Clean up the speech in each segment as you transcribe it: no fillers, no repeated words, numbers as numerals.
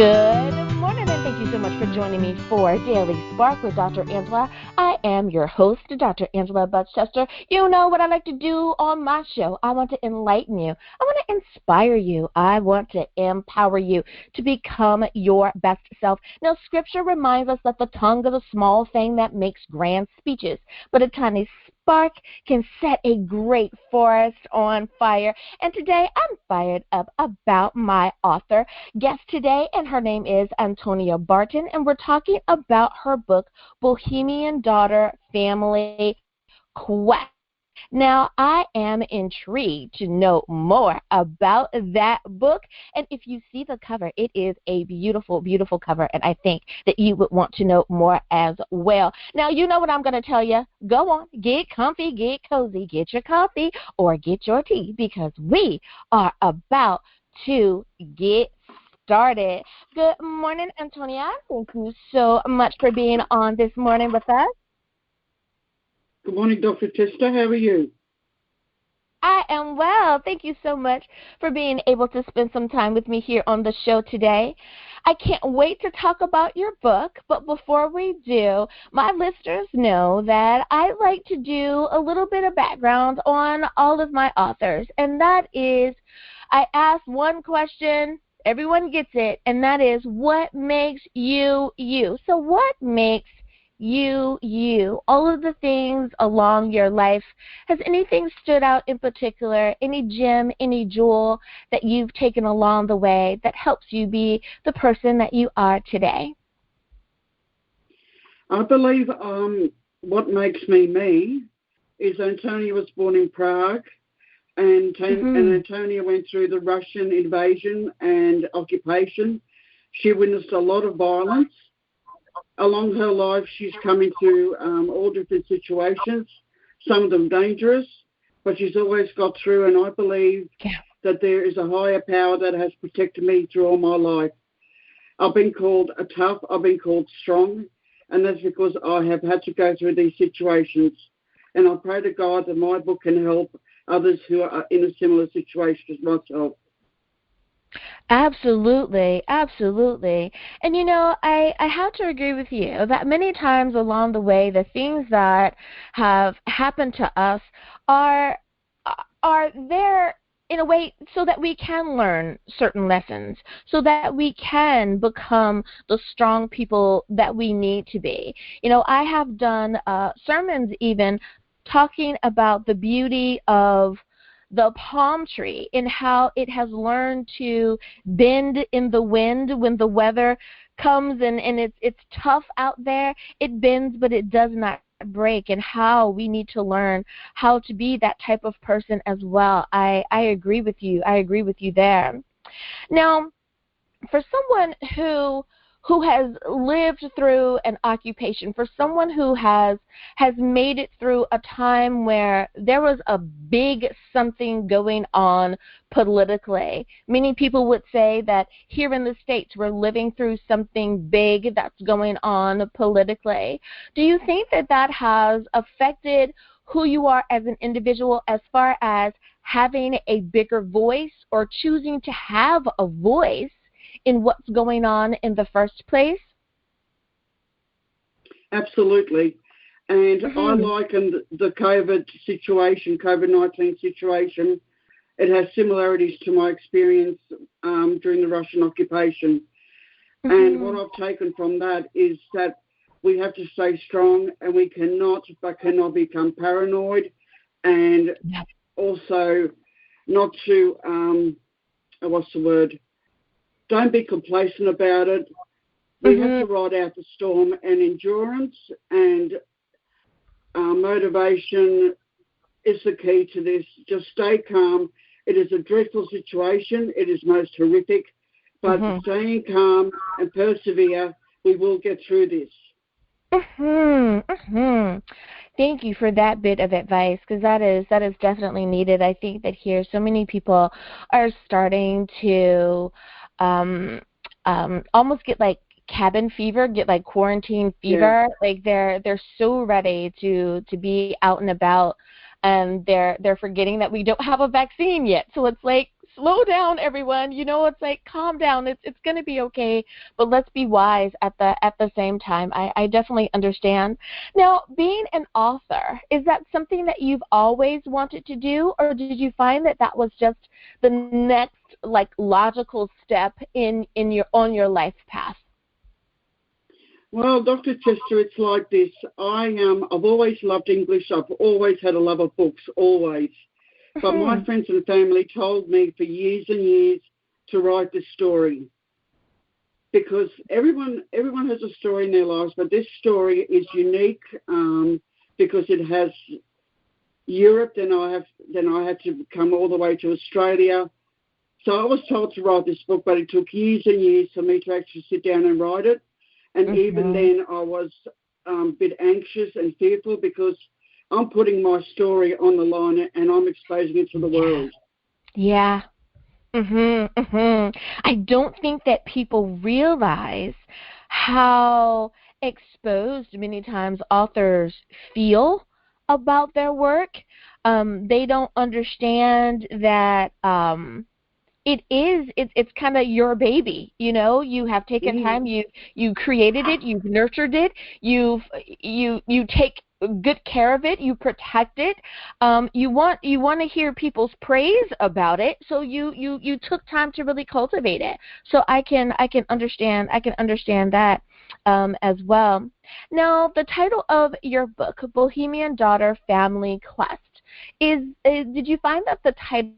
Good morning, and thank you so much for joining me for Daily Spark with Dr. Angela. I am your host, Dr. Angela Butchester. You know what I like to do on my show. I want to enlighten you. I want to inspire you. I want to empower you to become your best self. Now, Scripture reminds us that the tongue is a small thing that makes grand speeches, but a tiny spark can set a great forest on fire. And today, I'm fired up about my author guest today, and her name is Anttonia Barten, and we're talking about her book, Bohemian Daughter Family Quest. Now, I am intrigued to know more about that book, and if you see the cover, it is a beautiful, beautiful cover, and I think that you would want to know more as well. Now, you know what I'm going to tell you. Go on, get comfy, get cozy, get your coffee, or get your tea, because we are about to get started. Good morning, Anttonia. Thank you so much for being on this morning with us. Good morning, Dr. Testa. How are you? I am well. Thank you so much for being able to spend some time with me here on the show today. I can't wait to talk about your book, but before we do, my listeners know that I like to do a little bit of background on all of my authors, and that is I ask one question. Everyone gets it, and that is, what makes you you? So what makes you you? All of the things along your life, has anything stood out in particular, any gem, any jewel that you've taken along the way that helps you be the person that you are today? I believe what makes me me is Anttonia was born in Prague, and Anttonia went through the Russian invasion and occupation. She witnessed a lot of violence. Along her life, she's come into all different situations, some of them dangerous, but she's always got through, and I believe that there is a higher power that has protected me through all my life. I've been called a tough, I've been called strong, and that's because I have had to go through these situations. And I pray to God that my book can help others who are in a similar situation as myself. Absolutely, absolutely. And you know, I have to agree with you that many times along the way, the things that have happened to us are there in a way so that we can learn certain lessons, so that we can become the strong people that we need to be. You know, I have done sermons even talking about the beauty of the palm tree and how it has learned to bend in the wind when the weather comes and it's tough out there. It bends, but it does not break, and how we need to learn how to be that type of person as well. I agree with you. I agree with you there. Now, for someone who has lived through an occupation, for someone who has made it through a time where there was a big something going on politically. Many people would say that here in the States we're living through something big that's going on politically. Do you think that has affected who you are as an individual as far as having a bigger voice or choosing to have a voice in what's going on in the first place? Absolutely. And I liken the COVID-19 situation. It has similarities to my experience during the Russian occupation. And what I've taken from that is that we have to stay strong, and we cannot become paranoid, and also not to, don't be complacent about it. We have to ride out the storm, and endurance and motivation is the key to this. Just stay calm. It is a dreadful situation. It is most horrific, but staying calm and persevere, we will get through this. Thank you for that bit of advice, because that is definitely needed. I think that here so many people are starting to almost get like cabin fever, get like quarantine fever. Like they're so ready to be out and about, and they're forgetting that we don't have a vaccine yet. So it's like slow down, everyone. It's like calm down. It's going to be okay, but let's be wise at the same time. I definitely understand. Now, being an author, is that something that you've always wanted to do, or did you find that was just the next logical step on your life path? Well, Dr. Chester, it's like this. I've always loved English. I've always had a love of books, always. But my friends and family told me for years and years to write this story, because everyone has a story in their lives, but this story is unique because it has Europe. Then I had to come all the way to Australia. So I was told to write this book, but it took years and years for me to actually sit down and write it. And even then I was a bit anxious and fearful, because I'm putting my story on the line and I'm exposing it to the world. Yeah. I don't think that people realize how exposed many times authors feel about their work. They don't understand that it's kind of your baby. You have taken time, you created it, you've nurtured it, you take good care of it, you protect it. You want to hear people's praise about it, so you took time to really cultivate it. So I can understand that as well. Now, the title of your book, Bohemian Daughter Family Quest, did you find that the title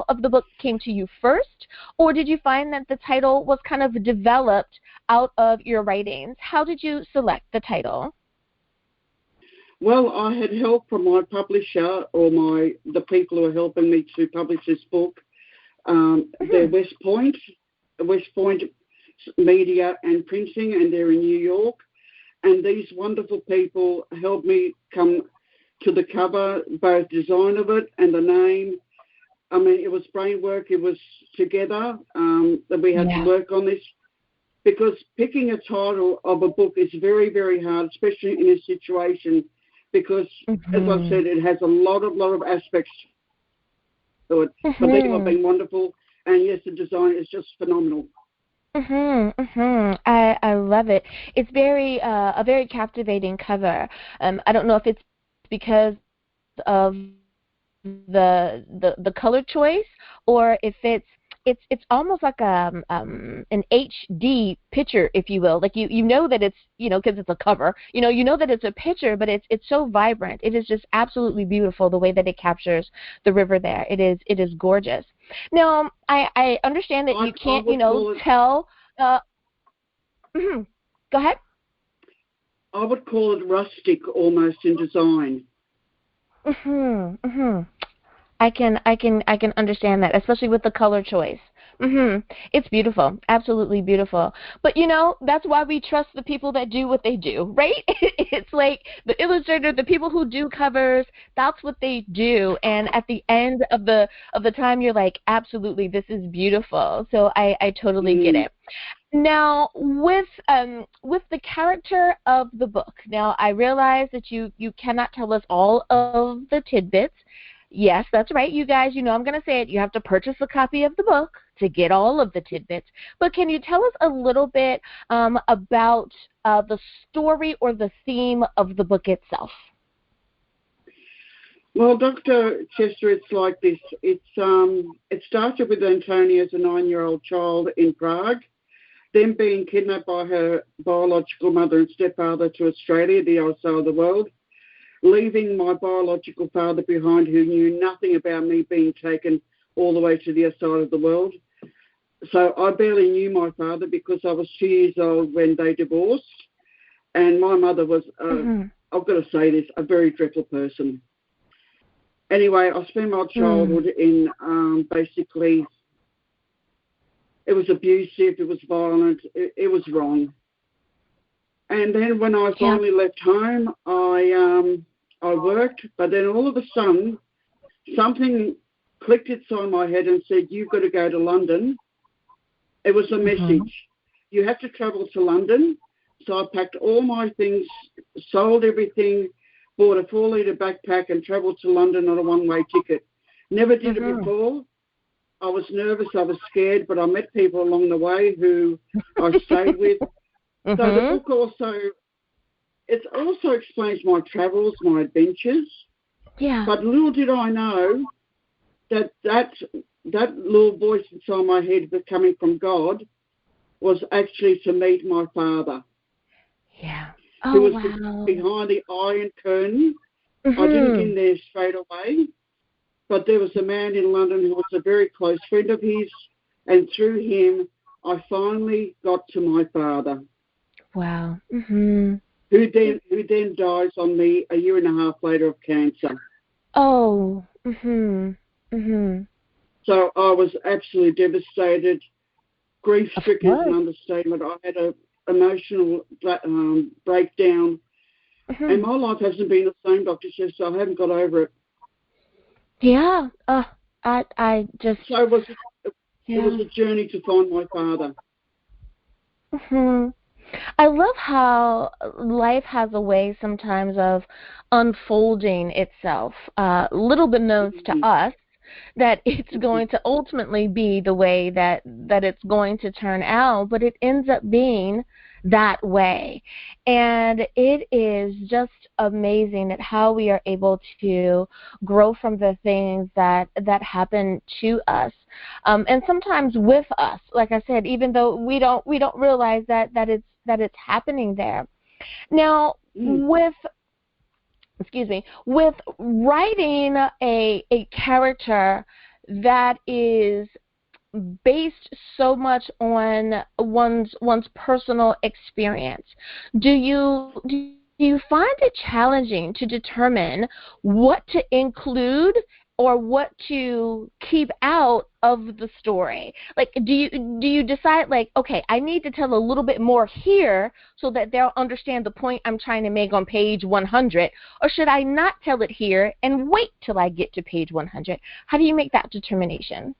of the book came to you first, or did you find that the title was kind of developed out of your writings? How did you select the title? Well, I had help from my publisher, or the people who are helping me to publish this book. They're West Point Media and Printing, and they're in New York. And these wonderful people helped me come to the cover, both design of it and the name. I mean, it was brain work. It was together that we had to work on this, because picking a title of a book is very, very hard, especially in a situation, because, as I've said, it has a lot of aspects to it. But people have been wonderful, and yes, the design is just phenomenal. I love it. It's a very captivating cover. I don't know if it's because of the color choice, or if it's almost like an HD picture, if you will. Like you know that it's, because it's a cover, you know that it's a picture, but it's so vibrant. It is just absolutely beautiful the way that it captures the river there. It is gorgeous. Now, I understand that you can't, tell. Go ahead. I would call it rustic almost in design. I can understand that, especially with the color choice. It's beautiful, absolutely beautiful. But that's why we trust the people that do what they do, right? It's like the illustrator, the people who do covers. That's what they do, and at the end of the time, you're like, absolutely, this is beautiful. So I totally get it. Now, with the character of the book, now I realize that you cannot tell us all of the tidbits. Yes, that's right, you guys. I'm going to say it. You have to purchase a copy of the book to get all of the tidbits. But can you tell us a little bit about the story or the theme of the book itself? Well, Dr. Chester, it's like this. It started with Anttonia as a 9-year-old child in Prague, then being kidnapped by her biological mother and stepfather to Australia, the other side of the world, leaving my biological father behind, who knew nothing about me being taken all the way to the other side of the world. So I barely knew my father, because I was 2 years old when they divorced. And my mother was, I've got to say this, a very dreadful person. Anyway, I spent my childhood in basically, it was abusive, it was violent, it was wrong. And then when I finally left home, I worked, but then all of a sudden, something clicked inside my head and said, you've got to go to London. It was a message. You have to travel to London. So I packed all my things, sold everything, bought a 4-litre backpack and travelled to London on a one-way ticket. Never did it before. I was nervous, I was scared, but I met people along the way who I stayed with. So the book also explains my travels, my adventures. Yeah. But little did I know that little voice inside my head that coming from God was actually to meet my father. Yeah. Who was behind the Iron Curtain. I didn't get in there straight away, but there was a man in London who was a very close friend of his, and through him I finally got to my father. Wow. Who then dies on me a year and a half later of cancer. Oh. So I was absolutely devastated. Grief-stricken is an understatement. I had an emotional breakdown. And my life hasn't been the same, Dr. Chef, so I haven't got over it. Yeah. I just... So it was a journey to find my father. I love how life has a way sometimes of unfolding itself, little beknownst to us, that it's going to ultimately be the way that it's going to turn out, but it ends up being that way. And it is just amazing at how we are able to grow from the things that happen to us, and sometimes with us, like I said, even though we don't realize that it's happening there. Now, with writing a character that is based so much on one's personal experience, do you find it challenging to determine what to include or what to keep out of the story? Like, do you decide, like, okay, I need to tell a little bit more here so that they'll understand the point I'm trying to make on page 100, or should I not tell it here and wait till I get to page 100? How do you make that determination?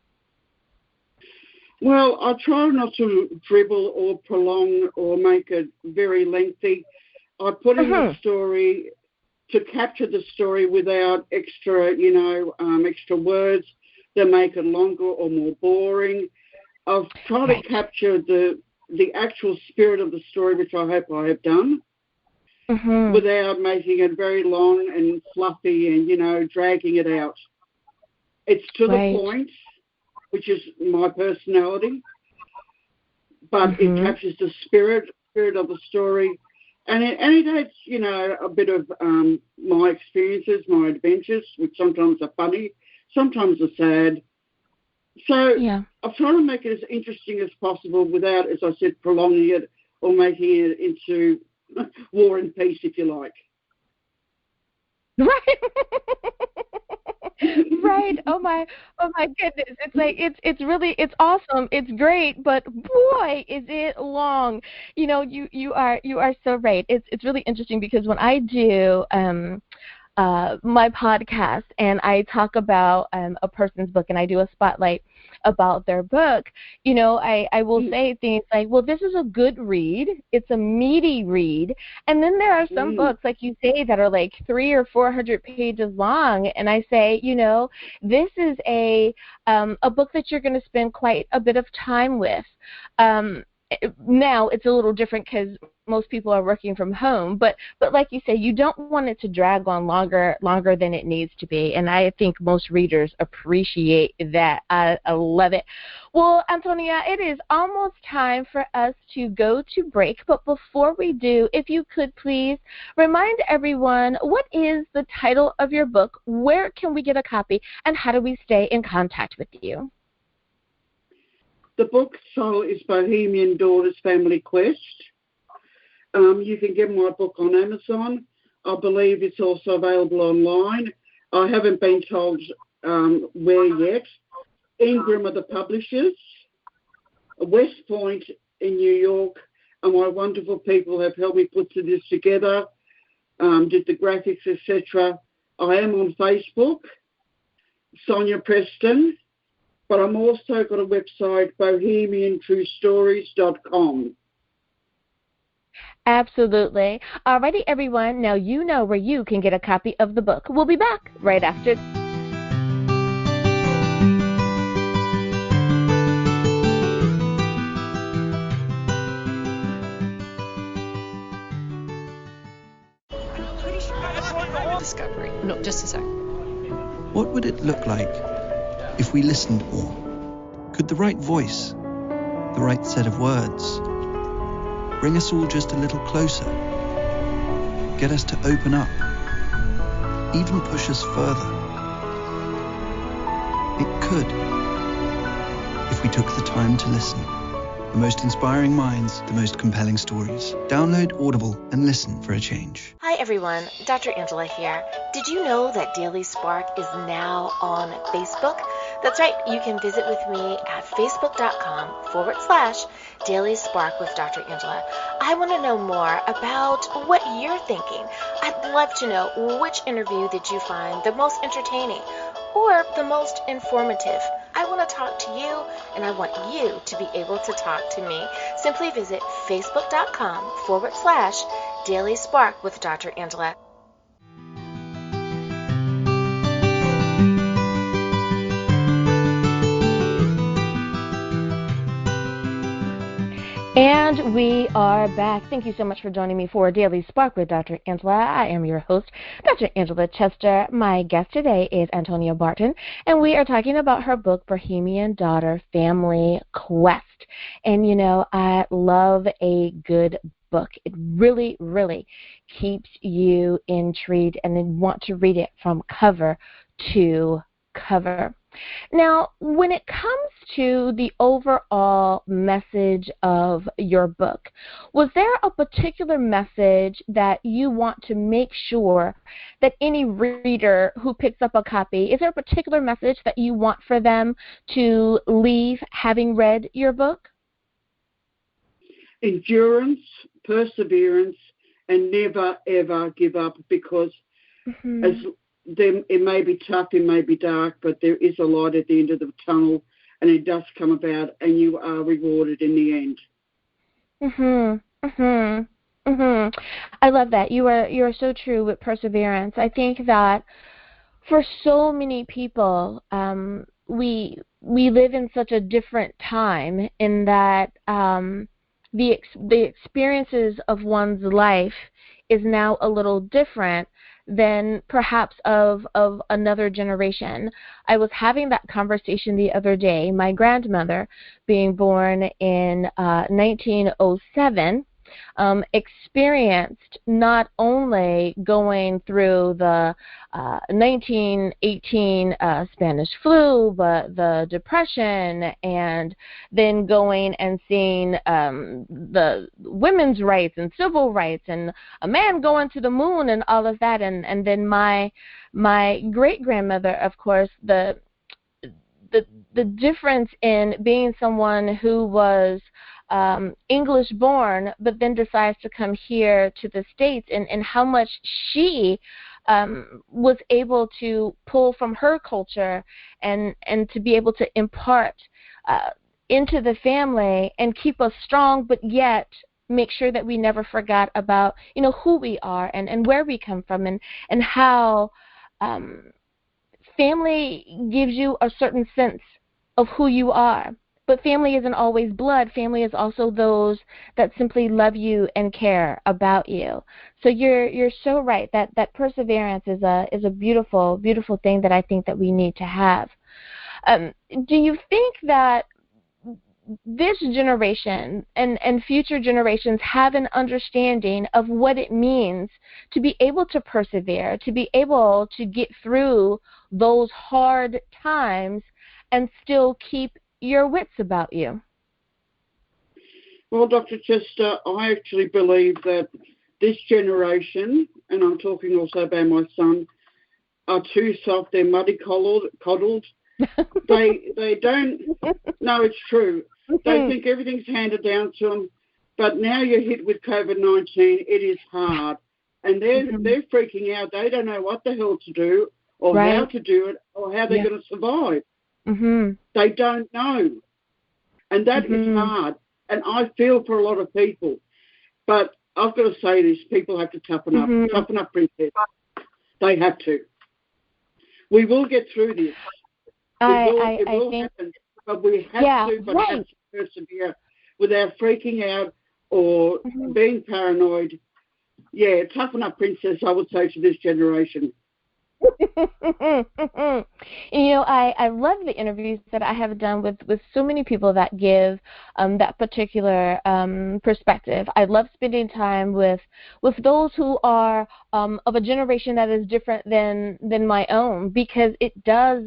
Well, I try not to dribble or prolong or make it very lengthy. I put in the story to capture the story without extra, extra words that make it longer or more boring. I've tried to capture the actual spirit of the story, which I hope I have done, without making it very long and fluffy and, dragging it out. It's to the point, which is my personality, but it captures the spirit of the story. And it adds, a bit of my experiences, my adventures, which sometimes are funny, sometimes are sad. So I'm trying to make it as interesting as possible without, as I said, prolonging it or making it into War and Peace, if you like. Right. Right. Oh my goodness. It's like it's awesome. It's great, but boy, is it long. You are so right. It's really interesting because when I do my podcast and I talk about a person's book and I do a spotlight about their book, I will say things like, well, this is a good read. It's a meaty read. And then there are some books, like you say, that are like 300 or 400 pages long. And I say, this is a book that you're going to spend quite a bit of time with. Now it's a little different because most people are working from home, but like you say, you don't want it to drag on longer than it needs to be, and I think most readers appreciate that. I love it. Well, Anttonia, it is almost time for us to go to break, but before we do, if you could please remind everyone, what is the title of your book, where can we get a copy, and how do we stay in contact with you? The book title is Bohemian Daughters Family Quest. You can get my book on Amazon. I believe it's also available online. I haven't been told where yet. Ingram are the publishers. West Point in New York, and my wonderful people have helped me put this together, did the graphics, etc. I am on Facebook, Sonia Preston. But I'm also got a website, bohemiantruestories.com. Absolutely. Alrighty, everyone. Now you know where you can get a copy of the book. We'll be back right after. No, just a sec. What would it look like if we listened more? Could the right voice, the right set of words, bring us all just a little closer? Get us to open up, even push us further? It could, if we took the time to listen. The most inspiring minds, the most compelling stories. Download Audible and listen for a change. Hi everyone, Dr. Angela here. Did you know that Daily Spark is now on Facebook? That's right, you can visit with me at facebook.com/Daily Spark with Dr. Angela. I want to know more about what you're thinking. I'd love to know, which interview did you find the most entertaining or the most informative? I want to talk to you, and I want you to be able to talk to me. Simply visit facebook.com/Daily Spark with Dr. Angela. And we are back. Thank you so much for joining me for Daily Spark with Dr. Angela. I am your host, Dr. Angela Chester. My guest today is Anttonia Barten, and we are talking about her book, Bohemian Daughter Family Quest. And, you know, I love a good book. It really, really keeps you intrigued and then want to read it from cover to cover. Now, when it comes to the overall message of your book, was there a particular message that you want to make sure that any reader who picks up a copy, is there a particular message that you want for them to leave having read your book? Endurance, perseverance, and never, ever give up, because as it may be tough, it may be dark, but there is a light at the end of the tunnel, and it does come about, and you are rewarded in the end. I love that. You are so true with perseverance. I think that for so many people, we live in such a different time in that the experiences of one's life is now a little different than perhaps of another generation. I was having that conversation the other day. My grandmother, being born in 1907, experienced not only going through the 1918 Spanish flu, but the Depression, and then going and seeing the women's rights and civil rights and a man going to the moon and all of that. And then my great-grandmother, of course, the difference in being someone who was English born, but then decides to come here to the States, and how much she was able to pull from her culture and to be able to impart into the family and keep us strong, but yet make sure that we never forgot about, you know, who we are and where we come from, and how family gives you a certain sense of who you are. But family isn't always blood. Family is also those that simply love you and care about you. So you're so right that perseverance is a beautiful, beautiful thing that I think that we need to have. Do you think that this generation and future generations have an understanding of what it means to be able to persevere, to be able to get through those hard times and still keep your wits about you? Well, Dr. Chester, I actually believe that this generation, and I'm talking also about my son, are too soft. They're muddy coddled. They don't. No, it's true. They think everything's handed down to them. But now you're hit with COVID-19. It is hard, and they're freaking out. They don't know what the hell to do, or how to do it, or how they're going to survive. They don't know, and that is hard. And I feel for a lot of people, but I've got to say this: people have to toughen up. Toughen up, princess. They have to. We will get through this. It will happen, but we have to. But have to persevere without freaking out or being paranoid. Yeah, toughen up, princess. I would say to this generation. You know, I love the interviews that I have done with so many people that give that particular perspective. I love spending time with those who are of a generation that is different than my own, because it does.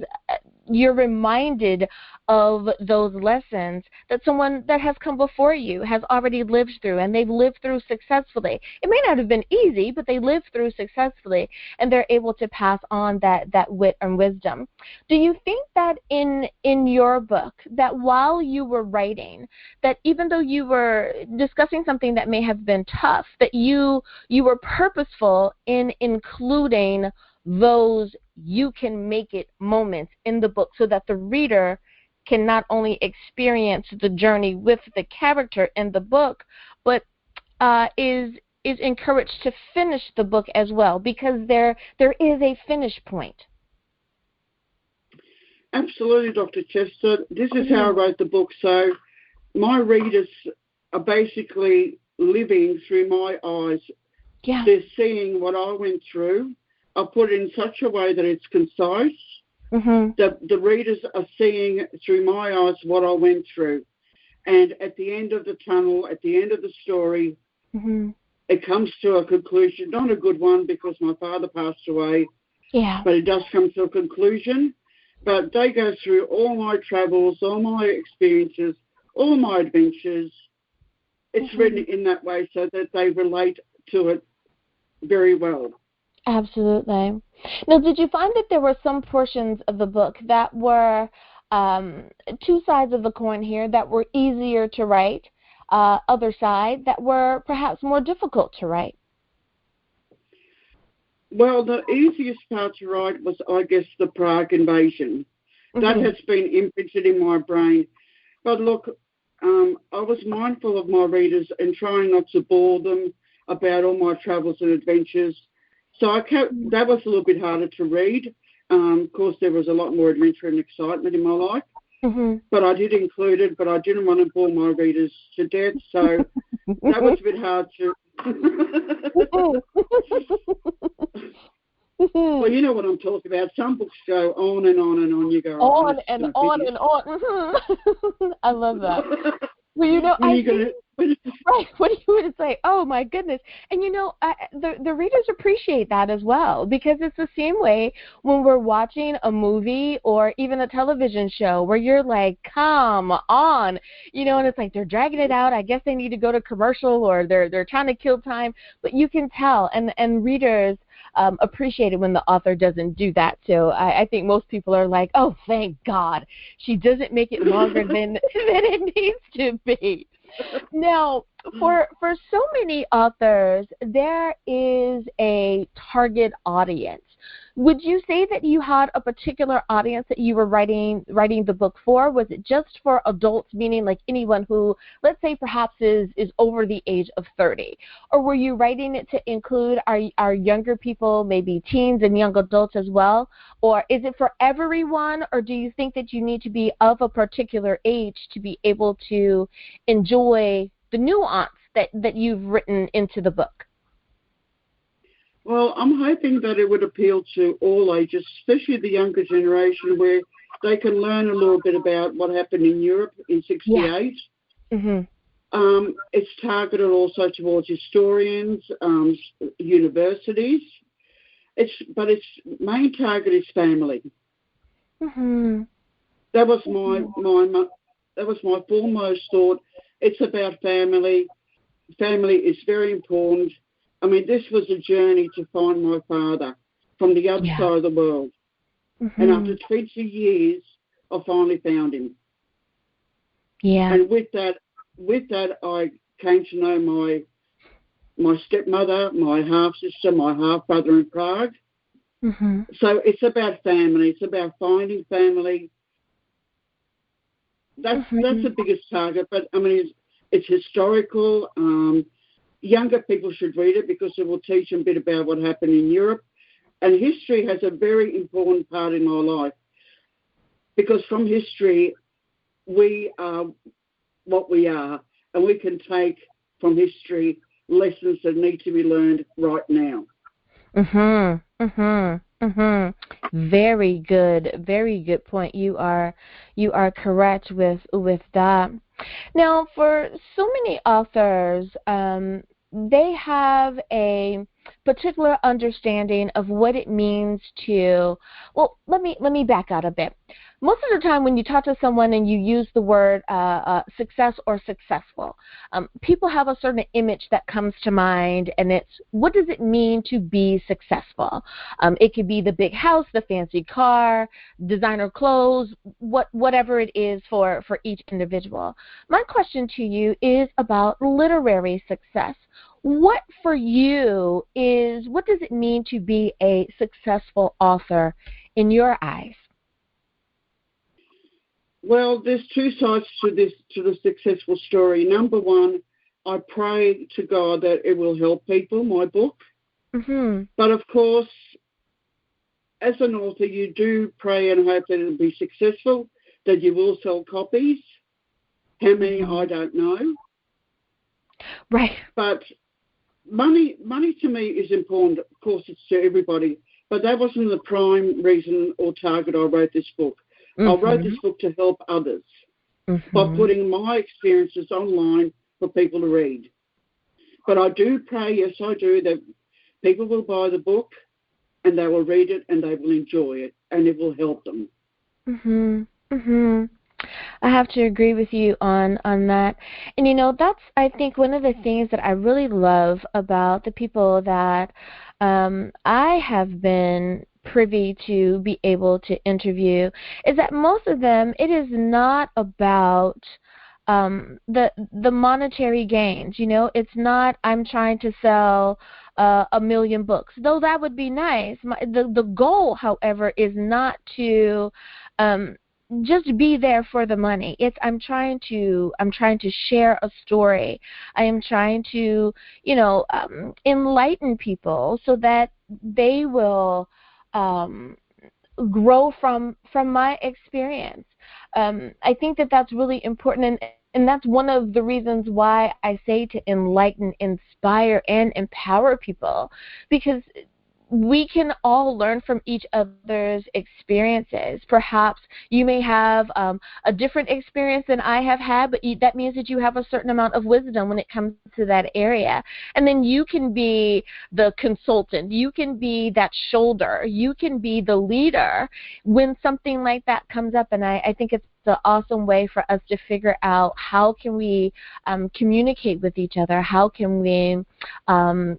You're reminded of those lessons that someone that has come before you has already lived through, and they've lived through successfully. It may not have been easy, but they lived through successfully, and they're able to pass on that wit and wisdom. Do you think that in your book, that while you were writing, that even though you were discussing something that may have been tough, that you were purposeful in including those you can make it moments in the book, so that the reader can not only experience the journey with the character in the book, but is encouraged to finish the book as well, because there is a finish point? Absolutely, Dr. Chester. This is how I wrote the book. So my readers are basically living through my eyes. Yeah. They're seeing what I went through. I put it in such a way that it's concise. The readers are seeing through my eyes what I went through. And at the end of the tunnel, at the end of the story, it comes to a conclusion. Not a good one, because my father passed away. Yeah. But it does come to a conclusion. But they go through all my travels, all my experiences, all my adventures. It's written in that way so that they relate to it very well. Absolutely. Now, did you find that there were some portions of the book that were two sides of the coin here, that were easier to write, other side that were perhaps more difficult to write? Well, the easiest part to write was, I guess, the Prague invasion. That has been imprinted in my brain. But look, I was mindful of my readers and trying not to bore them about all my travels and adventures. So that was a little bit harder to read. Of course, there was a lot more adventure and excitement in my life. But I did include it, but I didn't want to bore my readers to death. So that was a bit hard to... Well, you know what I'm talking about. Some books go on and on and on. You go on and on and on. I love that. Well, you know, right, what you would say, oh my goodness. And you know, the readers appreciate that as well, because it's the same way when we're watching a movie or even a television show where you're like, come on, you know, and it's like they're dragging it out. I guess they need to go to commercial, or they're trying to kill time, but you can tell, and readers appreciate it when the author doesn't do that. So I think most people are like, oh, thank God, she doesn't make it longer than it needs to be. Now, for so many authors, there is a target audience. Would you say that you had a particular audience that you were writing the book for? Was it just for adults, meaning like anyone who, let's say, perhaps is over the age of 30? Or were you writing it to include our younger people, maybe teens and young adults as well? Or is it for everyone? Or do you think that you need to be of a particular age to be able to enjoy the nuance that you've written into the book? Well, I'm hoping that it would appeal to all ages, especially the younger generation, where they can learn a little bit about what happened in Europe in '68. Yeah. It's targeted also towards historians, universities. But its main target is family. That was my foremost thought. It's about family. Family is very important. I mean, this was a journey to find my father from the other side of the world. And after 20 years, I finally found him. Yeah. And with that, I came to know my stepmother, my half-sister, my half-brother in Prague. So it's about family. It's about finding family. That's the biggest target. But, I mean, it's historical. Younger people should read it because it will teach them a bit about what happened in Europe. And history has a very important part in our life, because from history we are what we are, and we can take from history lessons that need to be learned right now. Very good point. You are correct with that. Now, for so many authors, they have a particular understanding of what it means to. Well, let me back out a bit. Most of the time, when you talk to someone and you use the word success or successful, people have a certain image that comes to mind, and it's, what does it mean to be successful? It could be the big house, the fancy car, designer clothes, whatever it is for each individual. My question to you is about literary success. What for you is, what does it mean to be a successful author in your eyes? Well, there's two sides to the successful story. Number one, I pray to God that it will help people, my book. But of course, as an author, you do pray and hope that it'll be successful, that you will sell copies. How many, I don't know. Right. But money to me is important. Of course, it's to everybody. But that wasn't the prime reason or target I wrote this book. I wrote this book to help others by putting my experiences online for people to read. But I do pray, yes I do, that people will buy the book and they will read it and they will enjoy it and it will help them. I have to agree with you on that. And, you know, that's, I think, one of the things that I really love about the people that I have been privy to be able to interview is that most of them, it is not about the monetary gains. You know, it's not, I'm trying to sell 1 million books, though that would be nice. The goal, however, is not to just be there for the money. It's I'm trying to share a story. I am trying to, you know, enlighten people so that they will grow from my experience. I think that that's really important, and that's one of the reasons why I say to enlighten, inspire, and empower people, because we can all learn from each other's experiences. Perhaps you may have a different experience than I have had, but that means that you have a certain amount of wisdom when it comes to that area. And then you can be the consultant. You can be that shoulder. You can be the leader when something like that comes up. And I think it's an awesome way for us to figure out how can we communicate with each other, how can we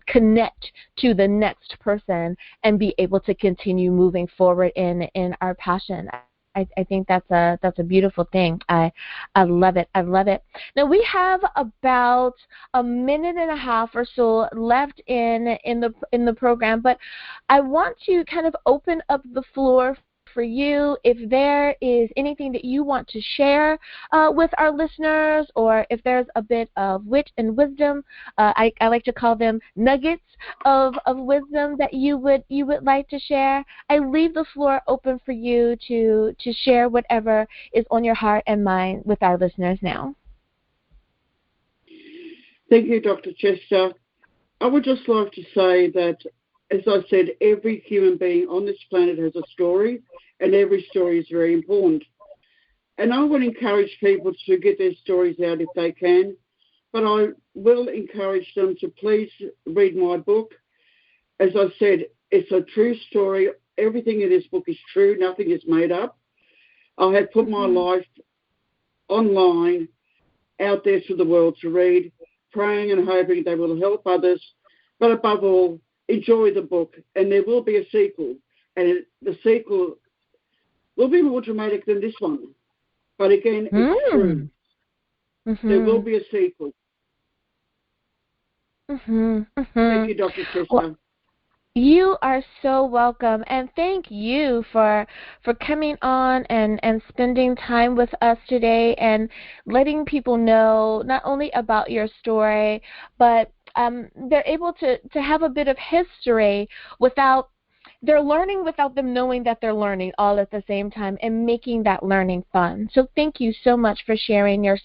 connect to the next person and be able to continue moving forward in our passion. I think that's a beautiful thing. I love it. I love it. Now we have about a minute and a half or so left in the program, but I want to kind of open up the floor for you, if there is anything that you want to share with our listeners, or if there's a bit of wit and wisdom, I like to call them nuggets of wisdom that you would like to share. I leave the floor open for you to share whatever is on your heart and mind with our listeners now. Thank you, Dr. Chester. I would just like to say that, as I said, every human being on this planet has a story, and every story is very important. And I would encourage people to get their stories out if they can, but I will encourage them to please read my book. As I said, it's a true story. Everything in this book is true. Nothing is made up. I have put my life online out there for the world to read, praying and hoping they will help others, but above all, enjoy the book. And there will be a sequel, and the sequel will be more dramatic than this one. But again, it's true. There will be a sequel. Thank you, Dr. Chester. Well, you are so welcome, and thank you for coming on and spending time with us today and letting people know not only about your story, but they're able to have a bit of history without, they're learning without them knowing that they're learning all at the same time, and making that learning fun. So thank you so much for sharing your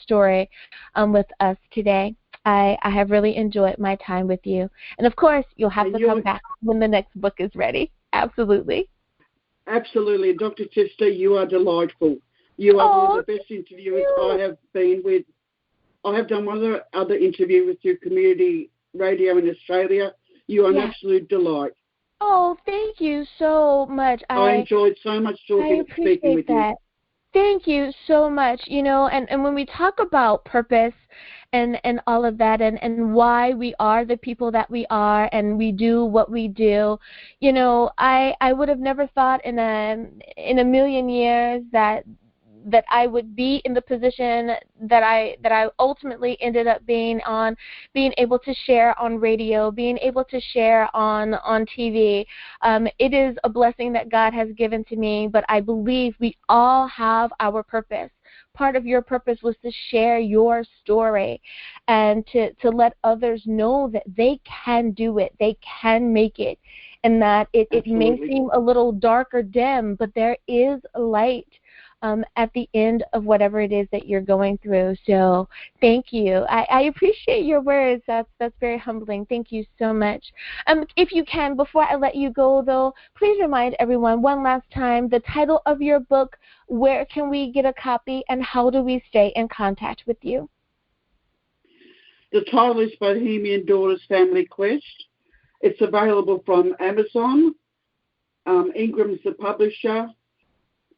story with us today. I have really enjoyed my time with you. And of course, you'll have to come back when the next book is ready. Absolutely. Absolutely. Dr. Chester, you are delightful. You are one of the best interviewers I have been with. I have done one other interview with your community radio in Australia. You are an absolute delight. Oh, thank you so much. I enjoyed so much speaking with you. Thank you so much. And when we talk about purpose and all of that and why we are the people that we are and we do what we do, I would have never thought in a million years that I would be in the position that I ultimately ended up being able to share on radio, being able to share on TV. It is a blessing that God has given to me, but I believe we all have our purpose. Part of your purpose was to share your story and to let others know that they can do it, they can make it, and that it may seem a little dark or dim, but there is a light at the end of whatever it is that you're going through. So thank you. I appreciate your words. That's very humbling. Thank you so much. If you can, before I let you go, though, please remind everyone one last time the title of your book, where can we get a copy, and how do we stay in contact with you? The title is Bohemian Daughters Family Quest. It's available from Amazon. Ingram's the publisher.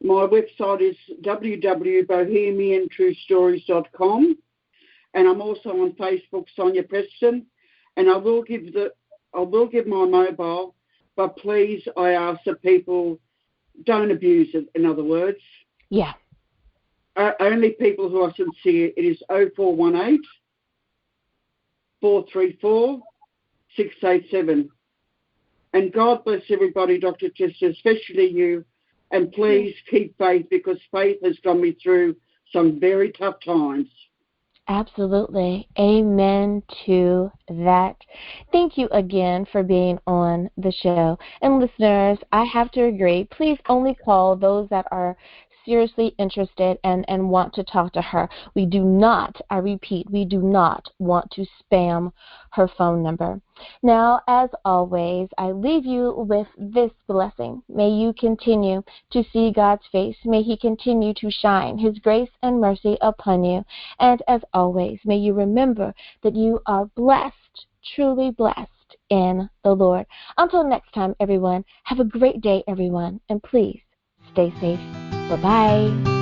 My website is www.bohemiantruestories.com, and I'm also on Facebook, Sonia Preston. And I will give my mobile, but please, I ask that people don't abuse it. In other words, only people who are sincere. It is 0418 434 687. And God bless everybody, Dr. Chester, especially you. And please keep faith, because faith has got me through some very tough times. Absolutely. Amen to that. Thank you again for being on the show. And listeners, I have to agree, please only call those that are seriously interested and want to talk to her. We do not, I repeat, we do not want to spam her phone number. Now, as always, I leave you with this blessing. May you continue to see God's face. May He continue to shine His grace and mercy upon you. And as always, may you remember that you are blessed, truly blessed in the Lord. Until next time, everyone, have a great day, everyone, and please stay safe. Bye-bye.